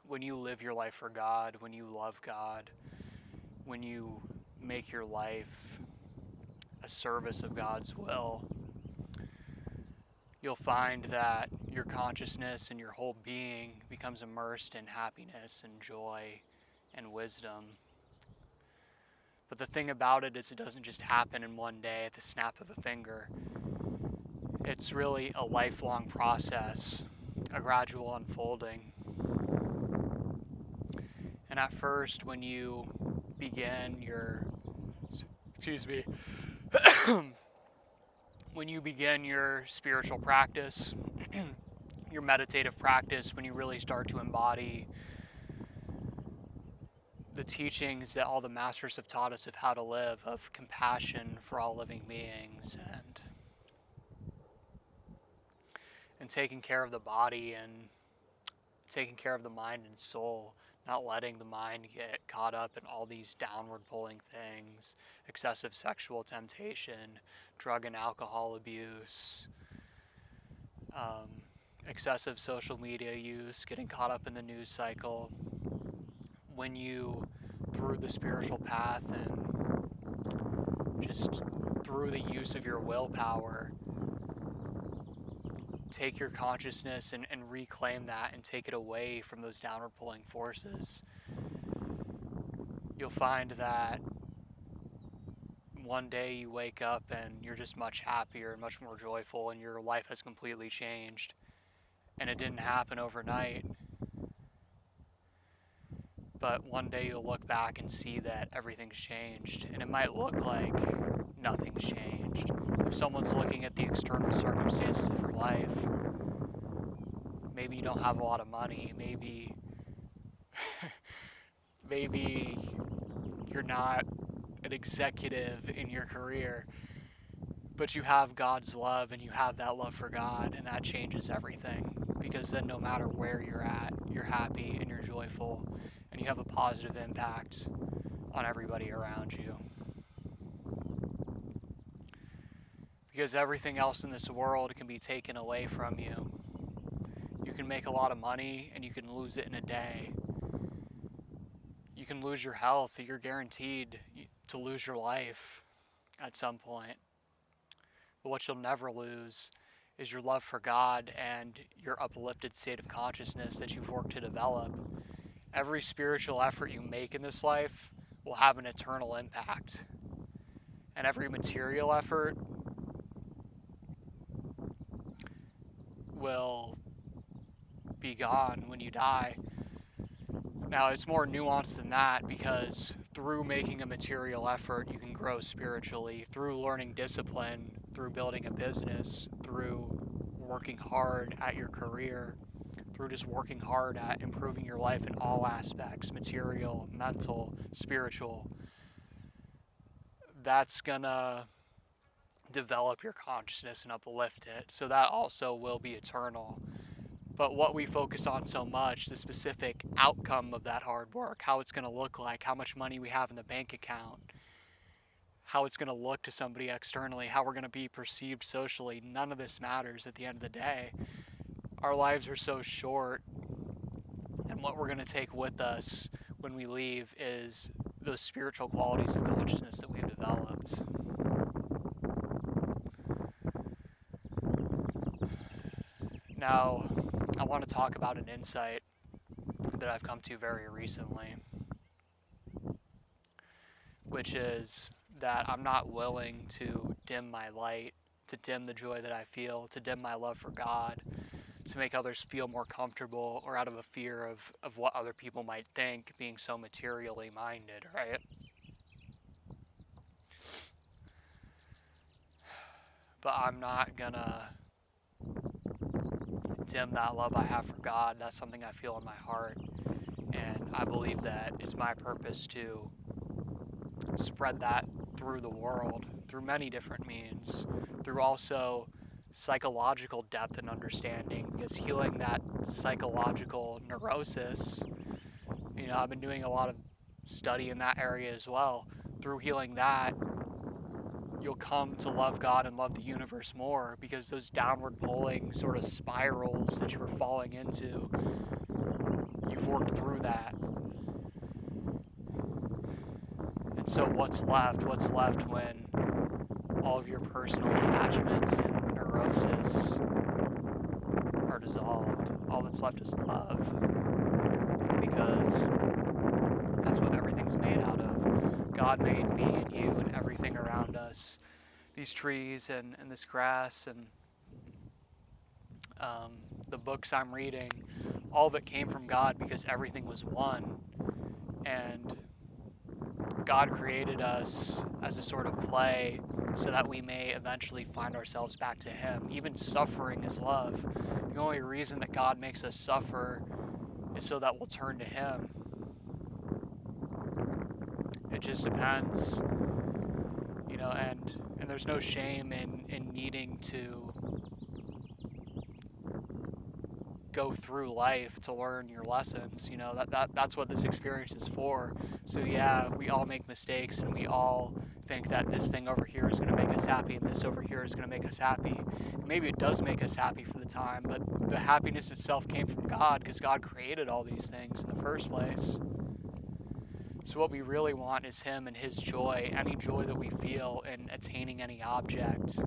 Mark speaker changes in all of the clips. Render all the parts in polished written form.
Speaker 1: when you live your life for God, when you love God, when you make your life a service of God's will, you'll find that your consciousness and your whole being becomes immersed in happiness and joy and wisdom. But the thing about it is, it doesn't just happen in one day at the snap of a finger. It's really a lifelong process, a gradual unfolding. And at first, when you begin your, when you begin your spiritual practice, your meditative practice, when you really start to embody the teachings that all the masters have taught us of how to live, of compassion for all living beings, and taking care of the body and taking care of the mind and soul, not letting the mind get caught up in all these downward pulling things, excessive sexual temptation, drug and alcohol abuse, excessive social media use, getting caught up in the news cycle. When you, through the spiritual path and just through the use of your willpower, take your consciousness and reclaim that and take it away from those downward pulling forces, you'll find that one day you wake up and you're just much happier and much more joyful, and your life has completely changed. And it didn't happen overnight, but one day you'll look back and see that everything's changed, and it might look like nothing's changed. If someone's looking at the external circumstances of your life, maybe you don't have a lot of money, maybe you're not an executive in your career, but you have God's love and you have that love for God, and that changes everything, because then no matter where you're at, you're happy and you're joyful and you have a positive impact on everybody around you. Because everything else in this world can be taken away from you. You can make a lot of money and you can lose it in a day. You can lose your health. You're guaranteed to lose your life at some point. But what you'll never lose is your love for God and your uplifted state of consciousness that you've worked to develop. Every spiritual effort you make in this life will have an eternal impact. And every material effort will be gone when you die. Now, it's more nuanced than that, because through making a material effort, you can grow spiritually. Through learning discipline, through building a business, through working hard at your career, through just working hard at improving your life in all aspects, material, mental, spiritual, that's gonna develop your consciousness and uplift it. So that also will be eternal. But what we focus on so much, the specific outcome of that hard work, how it's going to look like, how much money we have in the bank account, how it's going to look to somebody externally, how we're going to be perceived socially, none of this matters at the end of the day. Our lives are so short, and what we're going to take with us when we leave is those spiritual qualities of consciousness that we've developed. Now, I want to talk about an insight that I've come to very recently, which is that I'm not willing to dim my light, to dim the joy that I feel, to dim my love for God, to make others feel more comfortable, or out of a fear of what other people might think, being so materially minded, right? But I'm not gonna dim that love I have for God. That's something I feel in my heart, and I believe that it's my purpose to spread that through the world, through many different means, through also psychological depth and understanding, because healing that psychological neurosis, I've been doing a lot of study in that area as well. Through healing that, you'll come to love God and love the universe more, because those downward pulling sort of spirals that you were falling into, you You've worked through that. And so what's left? What's left when all of your personal attachments and neurosis are dissolved? All that's left is love. Because that's what everything's made out of. God made me and you and everything around us. These trees and this grass and the books I'm reading, all of it came from God because everything was one. And God created us as a sort of play so that we may eventually find ourselves back to Him. Even suffering is love. The only reason that God makes us suffer is so that we'll turn to Him. It just depends, and there's no shame in needing to go through life to learn your lessons. That's what this experience is for. So yeah, we all make mistakes and we all think that this thing over here is going to make us happy and this over here is going to make us happy. And maybe it does make us happy for the time, but the happiness itself came from God because God created all these things in the first place. So what we really want is Him and His joy, any joy that we feel in attaining any object,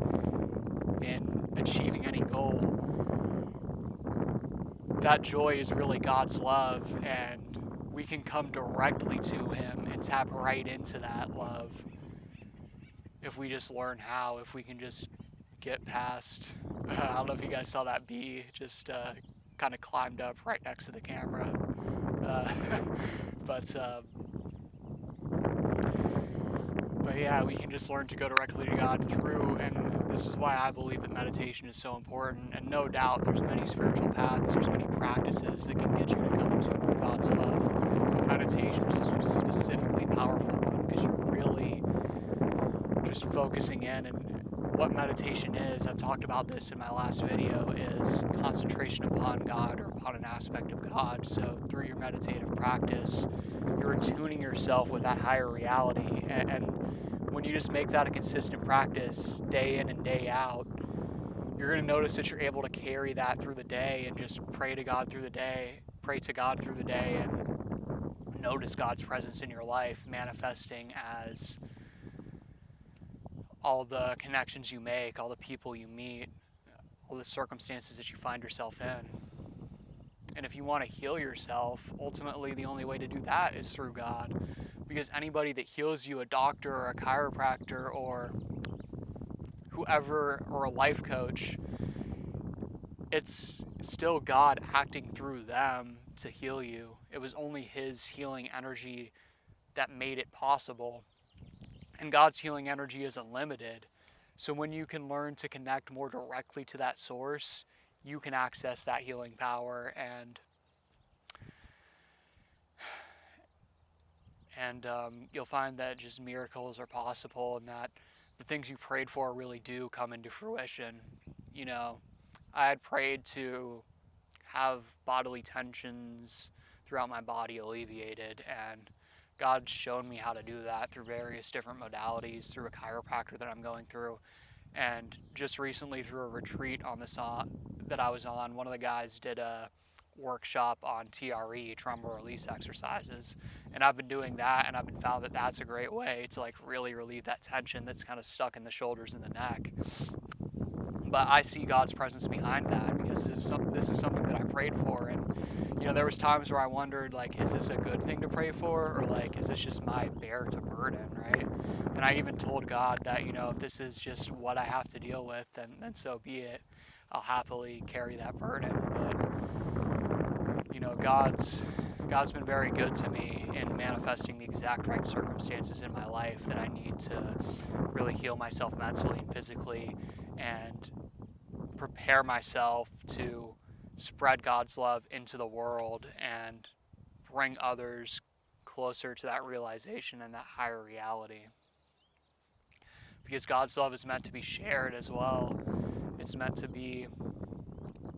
Speaker 1: in achieving any goal. That joy is really God's love, and we can come directly to Him and tap right into that love if we just learn how, if we can just get past, I don't know if you guys saw that bee just kind of climbed up right next to the camera, but yeah, we can just learn to go directly to God through, and this is why I believe that meditation is so important. And no doubt there's many spiritual paths, there's many practices that can get you to come into with God's love. But meditation is a specifically powerful one because you're really just focusing in. And what meditation is, I've talked about this in my last video, is concentration upon God or upon an aspect of God. So through your meditative practice, you're attuning yourself with that higher reality, and when you just make that a consistent practice day in and day out, you're going to notice that you're able to carry that through the day and just pray to God through the day, and notice God's presence in your life manifesting as all the connections you make, all the people you meet, all the circumstances that you find yourself in. And if you want to heal yourself, ultimately the only way to do that is through God. Because anybody that heals you, a doctor or a chiropractor or whoever, or a life coach, it's still God acting through them to heal you. It was only His healing energy that made it possible. And God's healing energy is unlimited. So when you can learn to connect more directly to that source, you can access that healing power, and you'll find that just miracles are possible and that the things you prayed for really do come into fruition. I had prayed to have bodily tensions throughout my body alleviated, and God's shown me how to do that through various different modalities, through a chiropractor that I'm going through, and just recently through a retreat that I was on, one of the guys did a workshop on TRE, trauma release exercises, and I've been doing that, and I've been found that that's a great way to really relieve that tension that's kind of stuck in the shoulders and the neck. But I see God's presence behind that because this is something that I prayed for, and there was times where I wondered, is this a good thing to pray for, or is this just my bear to burden, right? And I even told God that if this is just what I have to deal with, then so be it. I'll happily carry that burden. But God's been very good to me in manifesting the exact right circumstances in my life that I need to really heal myself mentally and physically and prepare myself to spread God's love into the world and bring others closer to that realization and that higher reality. Because God's love is meant to be shared as well. It's meant to be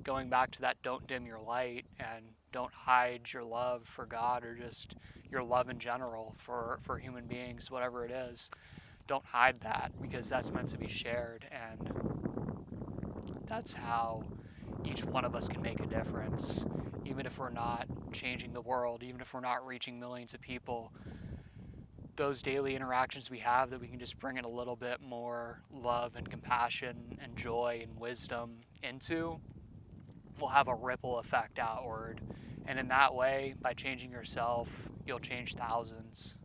Speaker 1: going back to that don't dim your light and don't hide your love for God or just your love in general for human beings, whatever it is. Don't hide that, because that's meant to be shared, and that's how each one of us can make a difference even if we're not changing the world, even if we're not reaching millions of people, those daily interactions we have that we can just bring in a little bit more love and compassion and joy and wisdom into will have a ripple effect outward. And in that way, by changing yourself, you'll change thousands.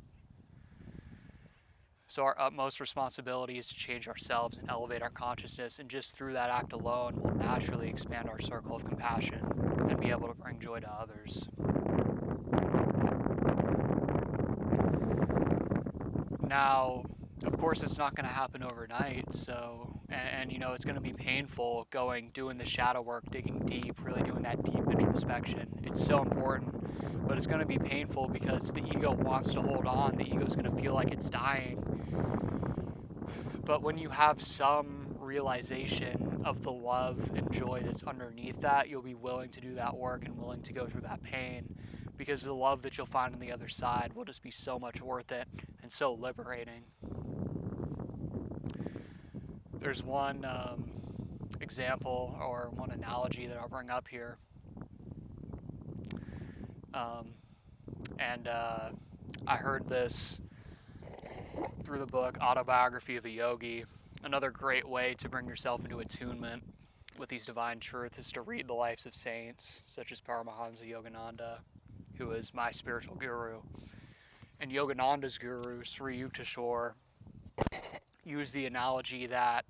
Speaker 1: So our utmost responsibility is to change ourselves and elevate our consciousness, and just through that act alone, we'll naturally expand our circle of compassion and be able to bring joy to others. Now, of course, it's not going to happen overnight, so, and you know, it's going to be painful doing the shadow work, digging deep, really doing that deep introspection. It's so important, but it's going to be painful because the ego wants to hold on. The ego is going to feel like it's dying. But when you have some realization of the love and joy that's underneath that, you'll be willing to do that work and willing to go through that pain, because the love that you'll find on the other side will just be so much worth it and so liberating. There's one example or one analogy that I'll bring up here. I heard this through the book Autobiography of a Yogi. Another great way to bring yourself into attunement with these divine truths is to read the lives of saints, such as Paramahansa Yogananda, who is my spiritual guru. And Yogananda's guru, Sri Yukteswar, used the analogy that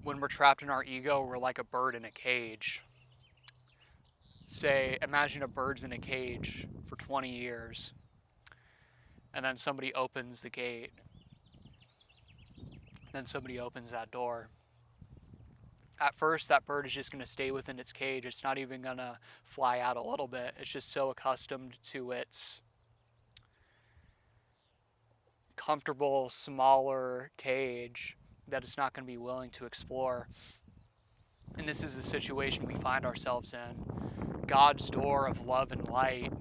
Speaker 1: when we're trapped in our ego, we're like a bird in a cage. Say, imagine a bird's in a cage for 20 years, and then somebody opens the gate. Then somebody opens that door. At first, that bird is just going to stay within its cage. It's not even going to fly out a little bit. It's just so accustomed to its comfortable, smaller cage that it's not going to be willing to explore. And this is the situation we find ourselves in. God's door of love and light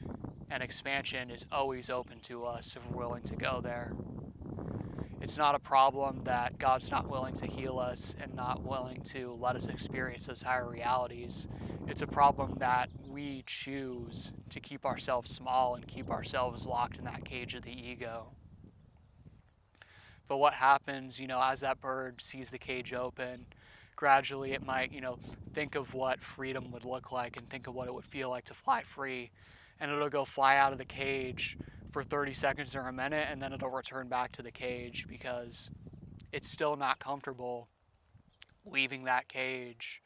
Speaker 1: and expansion is always open to us if we're willing to go there. It's not a problem that God's not willing to heal us and not willing to let us experience those higher realities. It's a problem that we choose to keep ourselves small and keep ourselves locked in that cage of the ego. But what happens, as that bird sees the cage open, gradually it might, think of what freedom would look like and think of what it would feel like to fly free. And it'll go fly out of the cage for 30 seconds or a minute, and then it'll return back to the cage because it's still not comfortable leaving that cage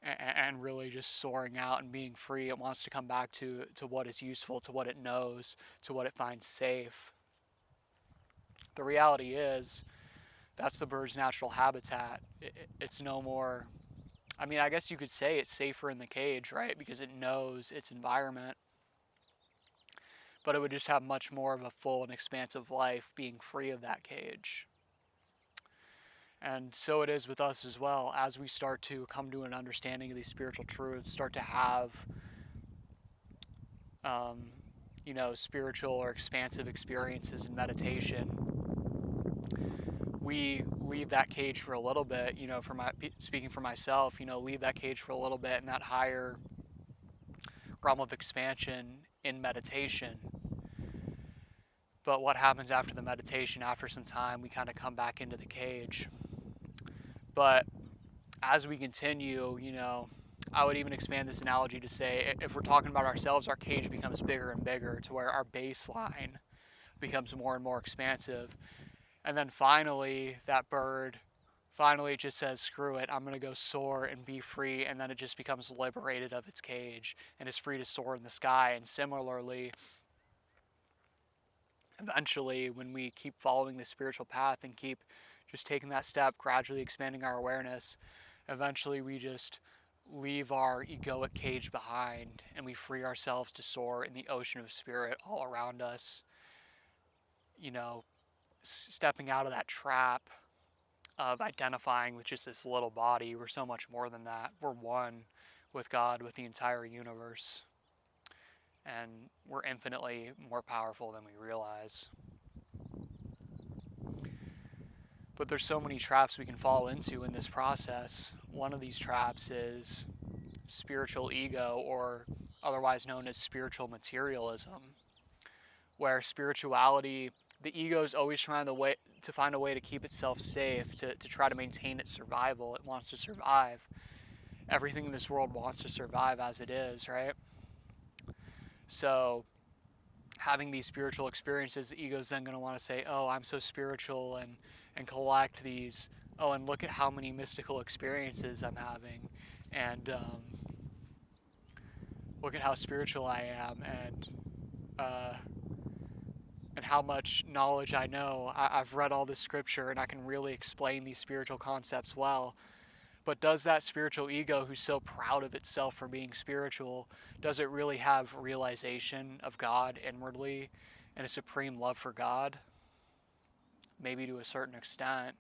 Speaker 1: and really just soaring out and being free. It wants to come back to what is useful, to what it knows, to what it finds safe. The reality is, that's the bird's natural habitat. It's no more, I guess you could say it's safer in the cage, right? Because it knows its environment. But it would just have much more of a full and expansive life being free of that cage. And so it is with us as well. As we start to come to an understanding of these spiritual truths, start to have, spiritual or expansive experiences in meditation, we leave that cage for a little bit, speaking for myself, leave that cage for a little bit in that higher realm of expansion in meditation. But what happens after the meditation, after some time, we kind of come back into the cage. But as we continue, I would even expand this analogy to say, if we're talking about ourselves, our cage becomes bigger and bigger to where our baseline becomes more and more expansive. And then finally, that bird, it just says, screw it, I'm going to go soar and be free. And then it just becomes liberated of its cage and is free to soar in the sky. And similarly, eventually, when we keep following the spiritual path and keep just taking that step, gradually expanding our awareness, eventually we just leave our egoic cage behind and we free ourselves to soar in the ocean of spirit all around us. Stepping out of that trap of identifying with just this little body. We're so much more than that. We're one with God, with the entire universe. And we're infinitely more powerful than we realize. But there's so many traps we can fall into in this process. One of these traps is spiritual ego, or otherwise known as spiritual materialism, where spirituality, the ego is always trying to find a way to keep itself safe, to try to maintain its survival. It wants to survive. Everything in this world wants to survive as it is, right? So having these spiritual experiences, the ego is then going to want to say, oh, I'm so spiritual, and collect these, oh, and look at how many mystical experiences I'm having, and look at how spiritual I am, and how much knowledge I know. I've read all this scripture and I can really explain these spiritual concepts well. But does that spiritual ego, who's so proud of itself for being spiritual, does it really have realization of God inwardly and a supreme love for God? Maybe to a certain extent,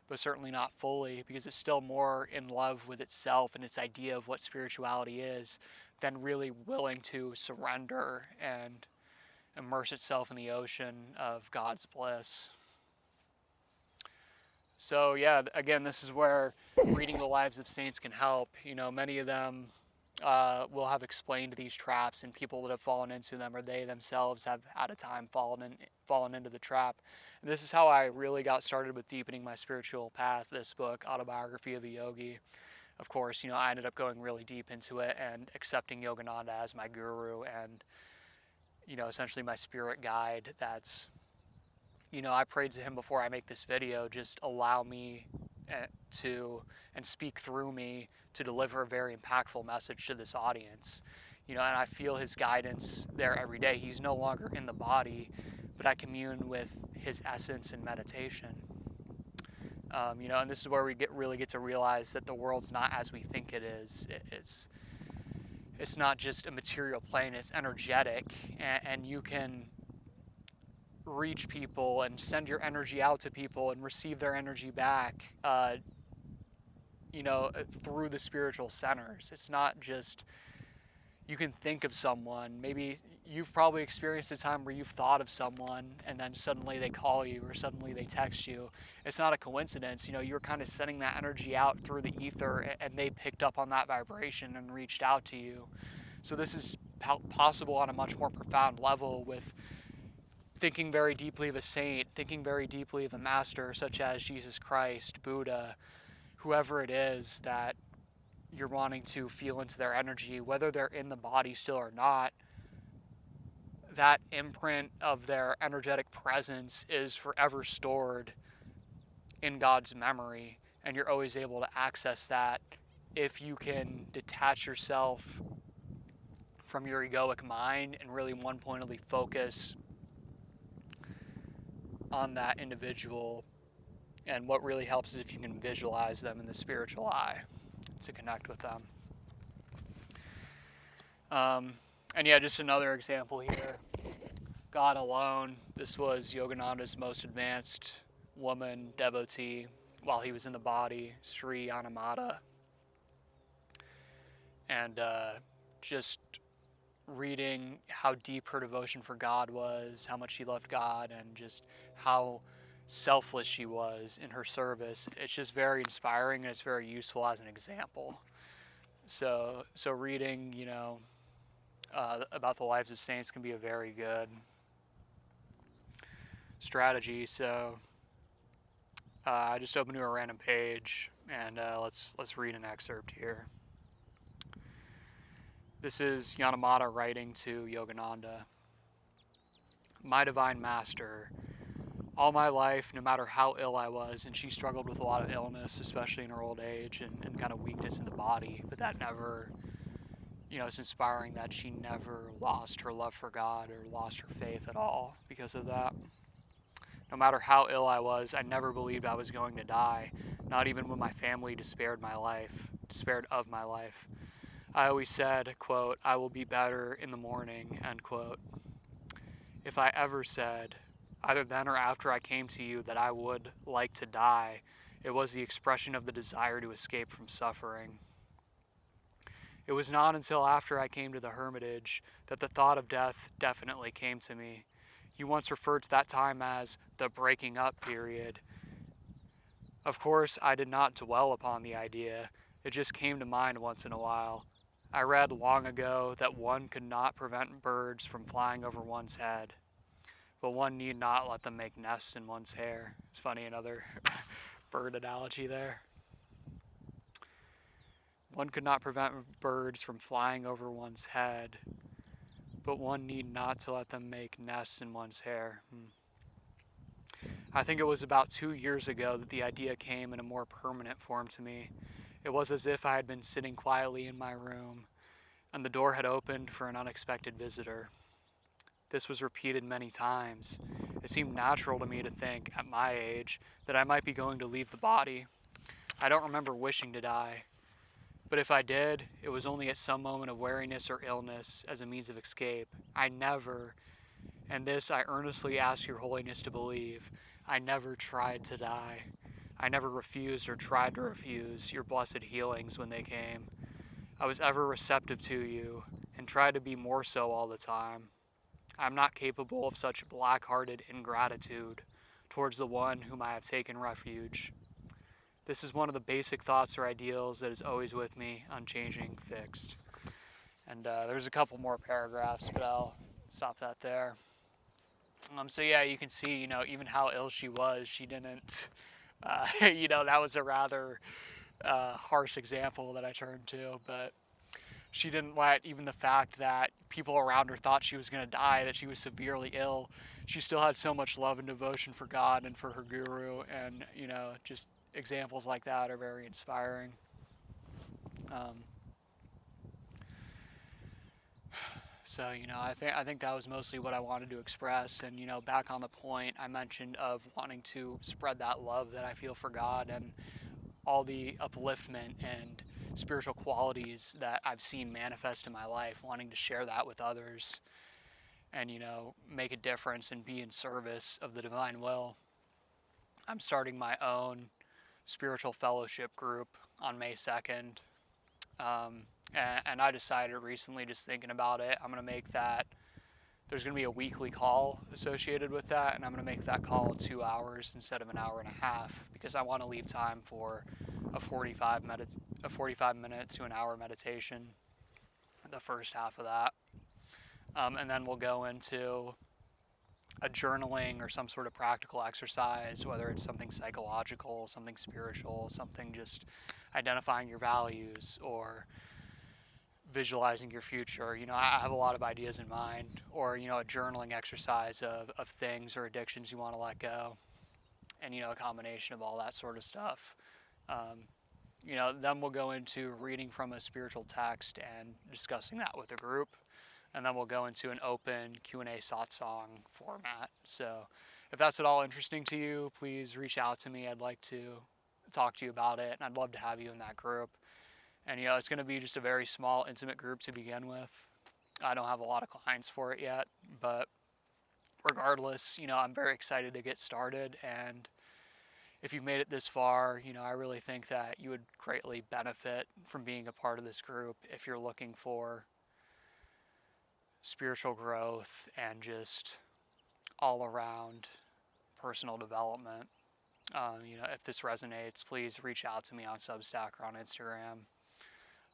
Speaker 1: but certainly not fully, because it's still more in love with itself and its idea of what spirituality is than really willing to surrender and immerse itself in the ocean of God's bliss. So yeah, again, this is where reading the lives of saints can help. Many of them will have explained these traps, and people that have fallen into them, or they themselves have at a time fallen into the trap. And this is how I really got started with deepening my spiritual path. This book, Autobiography of a Yogi. Of course, I ended up going really deep into it and accepting Yogananda as my guru and essentially my spirit guide. That's I prayed to him before I make this video, just allow me to, and speak through me to deliver a very impactful message to this audience. And I feel his guidance there every day. He's no longer in the body, but I commune with his essence in meditation. And this is where we really get to realize that the world's not as we think it is. It's not just a material plane, it's energetic, and you can reach people and send your energy out to people and receive their energy back, through the spiritual centers. It's not just, you can think of someone, maybe you've probably experienced a time where you've thought of someone and then suddenly they call you or suddenly they text you. It's not a coincidence. You're kind of sending that energy out through the ether and they picked up on that vibration and reached out to you. So this is possible on a much more profound level with thinking very deeply of a saint, thinking very deeply of a master such as Jesus Christ, Buddha, whoever it is that you're wanting to feel into their energy, whether they're in the body still or not. That imprint of their energetic presence is forever stored in God's memory, and you're always able to access that if you can detach yourself from your egoic mind and really one-pointedly focus on that individual. And what really helps is if you can visualize them in the spiritual eye to connect with them. And yeah, just another example here. God alone. This was Yogananda's most advanced woman devotee while he was in the body, Sri Anamata. And just reading how deep her devotion for God was, how much she loved God, and just how selfless she was in her service. It's just very inspiring, and it's very useful as an example. So reading, about the lives of saints can be a very good strategy. So I just opened to a random page, and let's read an excerpt here. This is Yanamata writing to Yogananda. My divine master, all my life, no matter how ill I was, and she struggled with a lot of illness, especially in her old age, and kind of weakness in the body, but that never, it's inspiring that she never lost her love for God or lost her faith at all because of that. No matter how ill I was, I never believed I was going to die, not even when my family despaired of my life. I always said, quote, I will be better in the morning, end quote. If I ever said, either then or after I came to you, that I would like to die, it was the expression of the desire to escape from suffering. It was not until after I came to the hermitage that the thought of death definitely came to me. You once referred to that time as the breaking up period. Of course, I did not dwell upon the idea. It just came to mind once in a while. I read long ago that one could not prevent birds from flying over one's head, but one need not let them make nests in one's hair. It's funny, another bird analogy there. One could not prevent birds from flying over one's head, but one need not to let them make nests in one's hair. I think it was about 2 years ago that the idea came in a more permanent form to me. It was as if I had been sitting quietly in my room, and the door had opened for an unexpected visitor. This was repeated many times. It seemed natural to me to think, at my age, that I might be going to leave the body. I don't remember wishing to die. But if I did, it was only at some moment of weariness or illness as a means of escape. I never, and this I earnestly ask your holiness to believe, I never tried to die. I never refused or tried to refuse your blessed healings when they came. I was ever receptive to you and tried to be more so all the time. I am not capable of such black-hearted ingratitude towards the one whom I have taken refuge. This is one of the basic thoughts or ideals that is always with me, unchanging, fixed. And there's a couple more paragraphs, but I'll stop that there. So yeah, you can see, even how ill she was, she didn't, that was a rather harsh example that I turned to, but she didn't let even the fact that people around her thought she was going to die, that she was severely ill, she still had so much love and devotion for God and for her guru, and, just examples like that are very inspiring. So, I think that was mostly what I wanted to express. And, back on the point I mentioned of wanting to spread that love that I feel for God and all the upliftment and spiritual qualities that I've seen manifest in my life, wanting to share that with others and, make a difference and be in service of the divine will. I'm starting my own spiritual fellowship group on May 2nd. And I decided recently, just thinking about it, I'm going to make that, there's going to be a weekly call associated with that, and I'm going to make that call 2 hours instead of an hour and a half, because I want to leave time for a 45 minute to an hour meditation, the first half of that. And then we'll go into a journaling or some sort of practical exercise, whether it's something psychological, something spiritual, something just identifying your values, or visualizing your future. I have a lot of ideas in mind, or, a journaling exercise of things or addictions you want to let go, and, a combination of all that sort of stuff. Then we'll go into reading from a spiritual text and discussing that with a group. And then we'll go into an open Q&A satsang format. So if that's at all interesting to you, please reach out to me. I'd like to talk to you about it, and I'd love to have you in that group. And, it's going to be just a very small, intimate group to begin with. I don't have a lot of clients for it yet, but regardless, I'm very excited to get started. And if you've made it this far, I really think that you would greatly benefit from being a part of this group if you're looking for spiritual growth and just all around personal development. If this resonates, please reach out to me on Substack or on Instagram.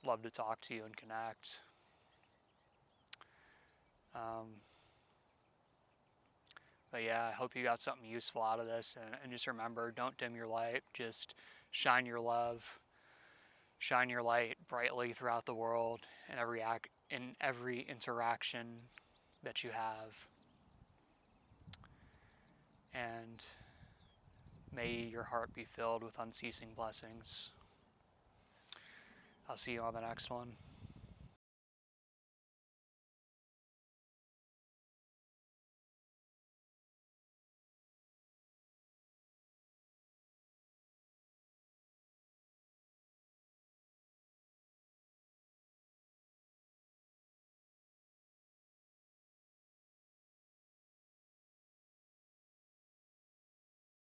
Speaker 1: Love to talk to you and connect. But yeah, I hope you got something useful out of this. And just remember, don't dim your light. Just shine your love. Shine your light brightly throughout the world in every interaction that you have. And may your heart be filled with unceasing blessings. I'll see you on the next one.